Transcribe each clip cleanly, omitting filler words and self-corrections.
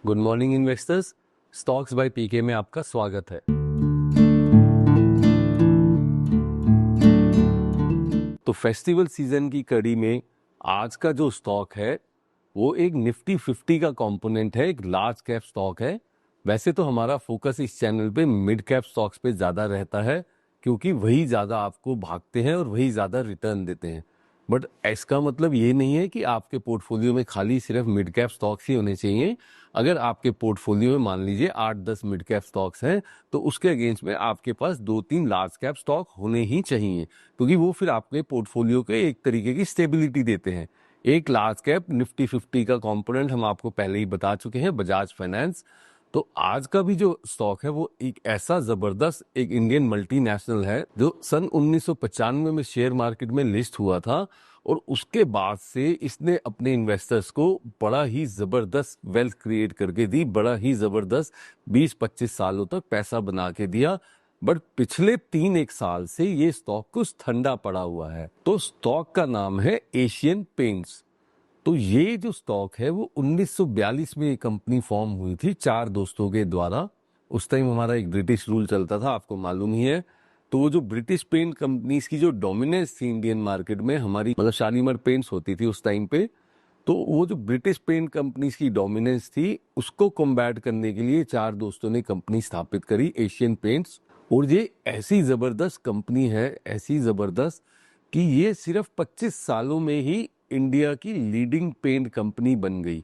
Good morning investors. Stocks by PK में आपका स्वागत है। तो फेस्टिवल सीजन की कड़ी में आज का जो स्टॉक है वो एक निफ्टी 50 का कंपोनेंट है, एक लार्ज कैप स्टॉक है। वैसे तो हमारा फोकस इस चैनल पे मिड कैप स्टॉक्स पे ज्यादा रहता है क्योंकि वही ज्यादा आपको भागते हैं और वही ज्यादा रिटर्न देते हैं। बट इसका मतलब ये नहीं है कि आपके पोर्टफोलियो में खाली सिर्फ मिड कैप स्टॉक्स ही होने चाहिए। अगर आपके पोर्टफोलियो में मान लीजिए 8-10 मिड कैप स्टॉक्स हैं तो उसके अगेंस्ट में आपके पास 2-3 लार्ज कैप स्टॉक होने ही चाहिए, क्योंकि वो फिर आपके पोर्टफोलियो के एक तरीके की स्टेबिलिटी देते हैं। एक लार्ज कैप निफ्टी 50 का कंपोनेंट हम आपको पहले ही बता चुके हैं, बजाज फाइनेंस। तो आज का भी जो स्टॉक है वो एक ऐसा जबरदस्त एक इंडियन मल्टीनेशनल है जो सन 1995 में शेयर मार्केट में लिस्ट हुआ था और उसके बाद से इसने अपने इन्वेस्टर्स को बड़ा ही जबरदस्त वेल्थ क्रिएट करके दी, बड़ा ही जबरदस्त 20-25 सालों तक पैसा बना के दिया। बट पिछले 3-1 साल से ये स्टॉक कुछ ठंडा पड़ा हुआ है। तो स्टॉक का नाम है एशियन पेंट्स। तो ये जो स्टॉक है वो 1942 में ये कंपनी फॉर्म हुई थी 4 दोस्तों के द्वारा। उस टाइम हमारा एक ब्रिटिश रूल चलता था, आपको मालूम ही है। तो वो जो ब्रिटिश पेंट कंपनीज की जो डोमिनेंस थी इंडियन मार्केट में, हमारी मतलब शालीमार पेंट्स होती थी उस टाइम पे, तो वो जो ब्रिटिश पेंट कंपनीज की डोमिनेंस थी उसको कॉम्बैट करने के लिए 4 दोस्तों ने कंपनी स्थापित करी, एशियन पेंट्स। और ये ऐसी जबरदस्त कंपनी है, ऐसी जबरदस्त कि ये सिर्फ 25 सालों में ही इंडिया की लीडिंग पेंट कंपनी बन गई।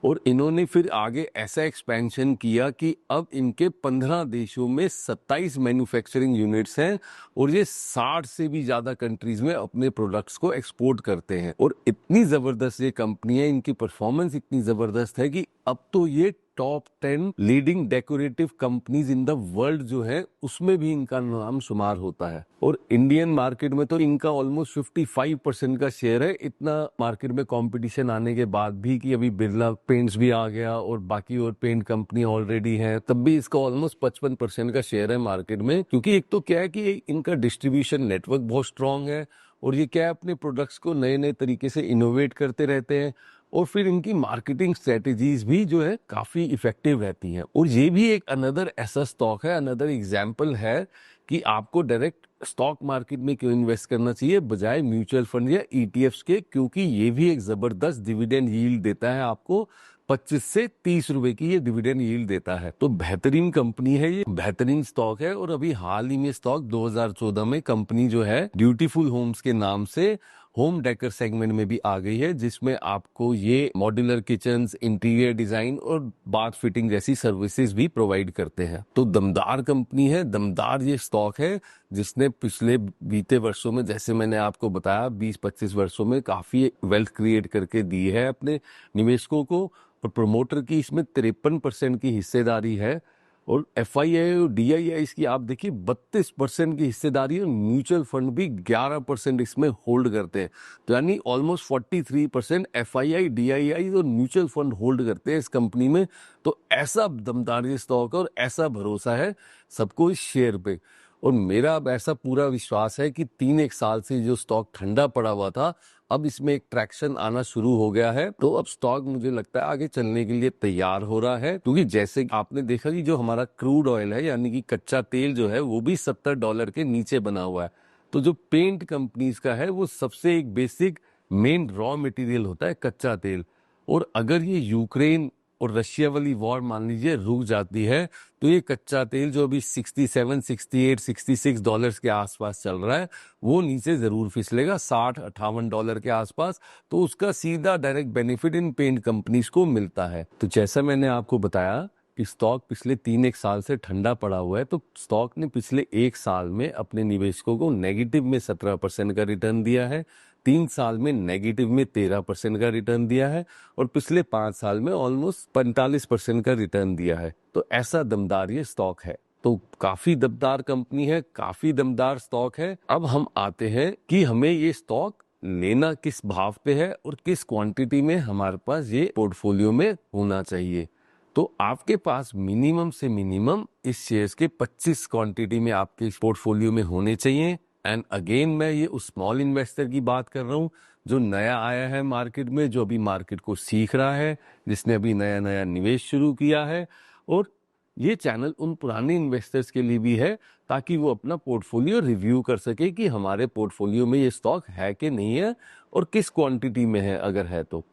और इन्होंने फिर आगे ऐसा एक्सपेंशन किया कि अब इनके 15 देशों में 27 मैन्युफैक्चरिंग यूनिट्स हैं और ये 60 से भी ज्यादा कंट्रीज में अपने प्रोडक्ट्स को एक्सपोर्ट करते हैं। और इतनी जबरदस्त ये कंपनी है, इनकी परफॉर्मेंस इतनी जबरदस्त है कि अब तो ये top 10 leading decorative companies in the world जो है उसमें भी इनका नाम शुमार होता है। और इंडियन मार्केट में तो इनका ऑलमोस्ट 55% का शेयर है। इतना मार्केट में कंपटीशन आने के बाद भी कि अभी बिरला पेंट्स भी आ गया और बाकी और पेंट कंपनी ऑलरेडी है, तब भी इसका ऑलमोस्ट 55% का शेयर है मार्केट में। क्योंकि एक तो क्या है कि इनका डिस्ट्रीब्यूशन नेटवर्क बहुत स्ट्रांग है और ये क्या है अपने प्रोडक्ट्स को नए नए तरीके से इनोवेट करते रहते हैं। और फिर इनकी मार्केटिंग स्ट्रेटेजीज भी जो है काफी इफेक्टिव रहती हैं। और ये भी एक अनदर ऐसा स्टॉक है, अनदर एग्जांपल है कि आपको डायरेक्ट स्टॉक मार्केट में क्यों इन्वेस्ट करना चाहिए बजाय म्यूचुअल फंड या ईटीएफ्स के, क्योंकि ये भी एक जबरदस्त डिविडेंड यील्ड देता है आपको। 25 से 30 रुपए की ये डिविडेंड यील्ड देता है। तो बेहतरीन कंपनी है, ये बेहतरीन स्टॉक है। और अभी हाल ही में स्टॉक 2014 में कंपनी जो है ब्यूटीफुल होम्स के नाम से होम डेकर सेगमेंट में भी आ गई है, जिसमें आपको ये मॉड्यूलर किचन्स, इंटीरियर डिजाइन और बाथ फिटिंग जैसी सर्विसेज भी प्रोवाइड करते हैं। तो दमदार कंपनी है, दमदार ये स्टॉक है जिसने पिछले बीते वर्षों में, जैसे मैंने आपको बताया, 20-25 वर्षों में काफी वेल्थ क्रिएट करके दी है अपने निवेशकों को। और प्रमोटर की इसमें 53% की हिस्सेदारी है और एफआईआई और डीआईआई की आप देखिए 32% की हिस्सेदारी है। म्यूचुअल फंड भी 11% इसमें होल्ड करते हैं। तो यानी ऑलमोस्ट 43% एफआईआई, डीआईआई और म्यूचुअल फंड होल्ड करते हैं इस कंपनी में। तो ऐसा दमदार स्टॉक और ऐसा भरोसा है सबको इस शेयर पे। और मेरा अब ऐसा पूरा विश्वास है कि 3-1 साल से जो स्टॉक ठंडा पड़ा हुआ था, अब इसमें एक ट्रैक्शन आना शुरू हो गया है। तो अब स्टॉक मुझे लगता है आगे चलने के लिए तैयार हो रहा है। क्योंकि जैसे आपने देखा कि जो हमारा क्रूड ऑयल है यानी कि कच्चा तेल जो है वो भी $70 के नीचे बना हुआ है। तो जो पेंट कंपनीज का है वो सबसे एक बेसिक मेन रॉ मटेरियल होता है कच्चा तेल। और अगर ये यूक्रेन और रशिया वाली वॉर मान लीजिए रुक जाती है तो ये कच्चा तेल जो अभी 67, 68, $66 के आसपास चल रहा है वो नीचे जरूर फिसलेगा, $60-58 के आसपास। तो उसका सीधा डायरेक्ट बेनिफिट इन पेंट कंपनीज को मिलता है। तो जैसा मैंने आपको बताया कि स्टॉक पिछले 3-1 साल से ठंडा पड़ा हुआ है, तो स्टॉक ने पिछले 1 साल में अपने निवेशकों को नेगेटिव में 17% का रिटर्न दिया है, 3 साल में नेगेटिव में 13% का रिटर्न दिया है और पिछले 5 साल में ऑलमोस्ट 45% का रिटर्न दिया है। तो ऐसा दमदार ये स्टॉक है। तो काफी दमदार कंपनी है, काफी दमदार स्टॉक है। अब हम आते हैं कि हमें ये स्टॉक लेना किस भाव पे है और किस क्वांटिटी में हमारे पास ये पोर्टफोलियो में होना चाहिए। तो आपके पास मिनिमम से मिनिमम इस शेयर्स के 25 क्वांटिटी में आपके पोर्टफोलियो में होने चाहिए। एंड अगेन मैं ये उस स्मॉल इन्वेस्टर की बात कर रहा हूँ जो नया आया है मार्केट में, जो अभी मार्केट को सीख रहा है, जिसने अभी नया नया निवेश शुरू किया है। और ये चैनल उन पुराने इन्वेस्टर्स के लिए भी है ताकि वो अपना पोर्टफोलियो रिव्यू कर सके कि हमारे पोर्टफोलियो में ये स्टॉक है कि नहीं है और किस क्वांटिटी में है, अगर है तो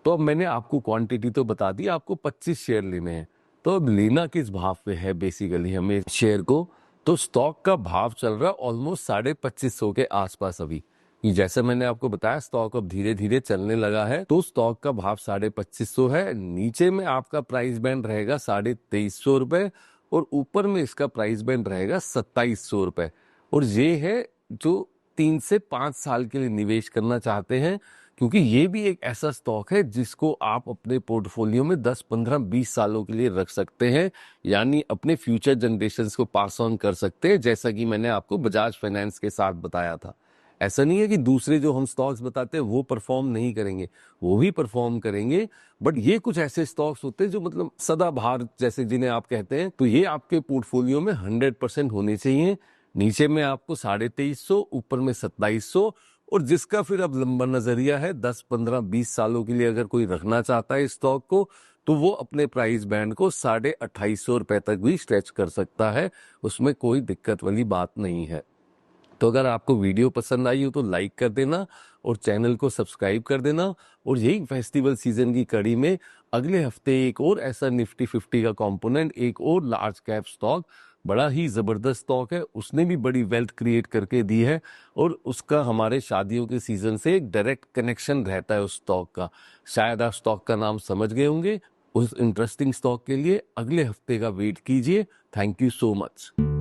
अब मैंने आपको क्वांटिटी तो बता दी, आपको 25 शेयर लेने हैं। तो अब लेना किस भाव पे है बेसिकली हमें शेयर को, तो स्टॉक का भाव चल रहा है ऑलमोस्ट 2550 के आसपास अभी। ये जैसे मैंने आपको बताया स्टॉक अब धीरे धीरे चलने लगा है, तो स्टॉक का भाव 2550 है। नीचे में आपका प्राइस बैंड रहेगा 2350 रुपए और ऊपर में इसका प्राइस बैंड रहेगा 2700 रुपए। और ये है जो 3 से 5 साल के लिए निवेश करना चाहते हैं, क्योंकि ये भी एक ऐसा स्टॉक है जिसको आप अपने पोर्टफोलियो में 10, 15, 20 सालों के लिए रख सकते हैं, यानी अपने फ्यूचर जनरेशंस को पास ऑन कर सकते हैं, जैसा कि मैंने आपको बजाज फाइनेंस के साथ बताया था। ऐसा नहीं है कि दूसरे जो हम स्टॉक्स बताते हैं वो परफॉर्म नहीं करेंगे, वो भी परफॉर्म करेंगे, बट ये कुछ ऐसे स्टॉक्स होते हैं जो मतलब सदाबहार जैसे जिन्हें आप कहते हैं, तो ये आपके पोर्टफोलियो में 100% होने चाहिए। नीचे में आपको 2350, ऊपर में 2700। और जिसका फिर अब लंबा नजरिया है 10, 15, 20 सालों के लिए अगर कोई रखना चाहता है स्टॉक को, तो वो अपने प्राइस बैंड को 2850 रुपए तक भी स्ट्रेच कर सकता है, उसमें कोई दिक्कत वाली बात नहीं है। तो अगर आपको वीडियो पसंद आई हो तो लाइक कर देना और चैनल को सब्सक्राइब कर देना। और यही फेस्टिवल सीजन की कड़ी में अगले हफ्ते एक और ऐसा निफ्टी 50 का कंपोनेंट, एक और लार्ज कैप स्टॉक, बड़ा ही जबरदस्त स्टॉक है, उसने भी बड़ी वेल्थ क्रिएट करके दी है और उसका हमारे शादियों के सीजन से एक डायरेक्ट कनेक्शन रहता है उस स्टॉक का। शायद आप स्टॉक का नाम समझ गए होंगे। उस इंटरेस्टिंग स्टॉक के लिए अगले हफ्ते का वेट कीजिए। Thank you so much.